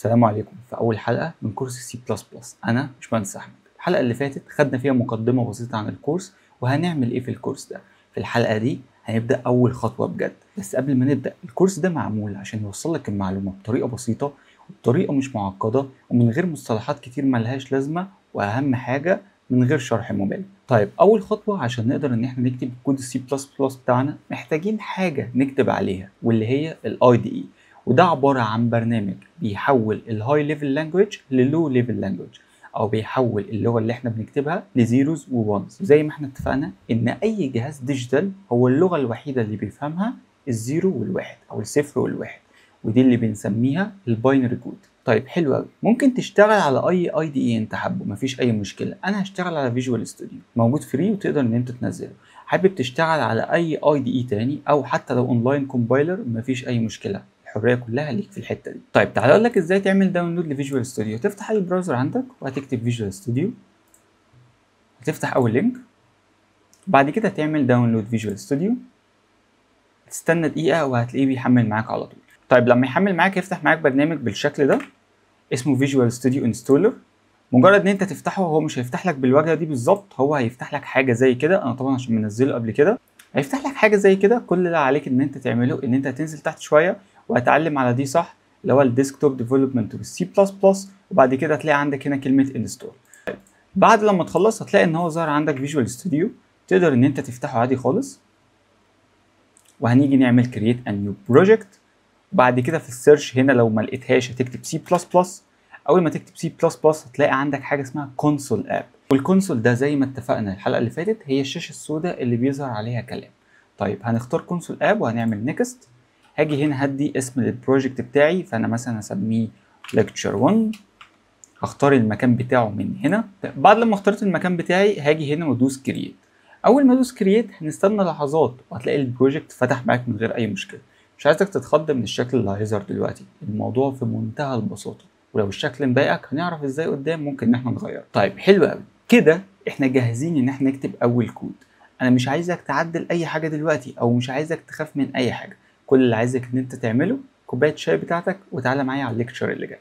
السلام عليكم. في أول حلقة من كورس سي بلس بلس أنا باشمهندس أحمد. الحلقة اللي فاتت خدنا فيها مقدمة بسيطة عن الكورس وهنعمل إيه في الكورس ده. في الحلقة دي هنبدأ أول خطوة بجد، بس قبل ما نبدأ الكورس ده معمول عشان يوصل لك المعلومة بطريقة بسيطة وبطريقة مش معقدة ومن غير مصطلحات كتير ملهاش لازمة، وأهم حاجة من غير شرح ممل. طيب أول خطوة عشان نقدر إن احنا نكتب كود السي بلس بلس بتاعنا محتاجين حاجة نكتب عليها واللي هي ال IDE، وده عبارة عن برنامج بيحول الهاي ليفل لانجويج للو ليفل لانجويج، او بيحول اللغة اللي احنا بنكتبها لزيروز وونز. زي ما احنا اتفقنا ان اي جهاز ديجيتال هو اللغة الوحيدة اللي بيفهمها الزيرو والواحد او الصفر والواحد، ودي اللي بنسميها الباينري كود. طيب حلو قوي، ممكن تشتغل على اي دي انت حابه، مفيش اي مشكله. انا هشتغل على فيجوال ستوديو، موجود فري وتقدر ان انت تنزله. حابب تشتغل على اي دي تاني او حتى لو اونلاين كومبايلر مفيش اي مشكله، الحريه كلها ليك في الحته دي. طيب تعالى اقول لك ازاي تعمل داونلود لفيجوال ستوديو. تفتح اي براوزر عندك وهتكتب فيجوال ستوديو، هتفتح اول لينك، بعد كده تعمل داونلود فيجوال ستوديو، تستنى دقيقه وهتلاقيه بيحمل معاك على طول. طيب لما يحمل معاك يفتح معاك برنامج بالشكل ده اسمه فيجوال ستوديو انستولر. مجرد ان انت تفتحه هو مش هيفتح لك بالواجهه دي بالظبط، هو هيفتح لك حاجه زي كده. انا طبعا عشان منزله قبل كده هيفتح لك حاجه زي كده. كل اللي عليك ان انت تعمله ان انت تنزل تحت شويه وهتعلم على دي صح، اللي هو الديسكتوب ديفلوبمنت والسي بلس بلس، وبعد كده هتلاقي عندك هنا كلمه انستول. بعد لما تخلص هتلاقي ان هو ظهر عندك فيجوال ستوديو، تقدر ان انت تفتحه عادي خالص. وهنيجي نعمل كرييت ا نيو بروجكت. بعد كده في السيرش هنا لو ما لقيتهاش هتكتب سي بلس بلس. اول ما تكتب سي بلس بلس هتلاقي عندك حاجه اسمها كونسول اب، والكونسول ده زي ما اتفقنا الحلقه اللي فاتت هي الشاشه السوداء اللي بيظهر عليها كلام. طيب هنختار كونسول اب وهنعمل نيكست. هاجي هنا هدي اسم للبروجكت بتاعي، فانا مثلا هسميه ليكتشر 1. هختار المكان بتاعه من هنا. بعد لما اخترت المكان بتاعي هاجي هنا وادوس كرييت. اول ما ادوس كرييت هنستنى لحظات وهتلاقي البروجكت فتح معاك من غير اي مشكله. مش عايزك تتخض من الشكل اللي هيظهر دلوقتي، الموضوع في منتهى البساطه، ولو الشكل مضايقك هنعرف ازاي قدام ممكن ان احنا نغيره. طيب حلو قوي كده، احنا جاهزين ان احنا نكتب اول كود. انا مش عايزك تعدل اي حاجه دلوقتي او مش عايزك تخاف من اي حاجه. كل اللي عايزك ان انت تعمله كوبايه الشاي بتاعتك وتعالى معايا على الليكتشر اللي جاي.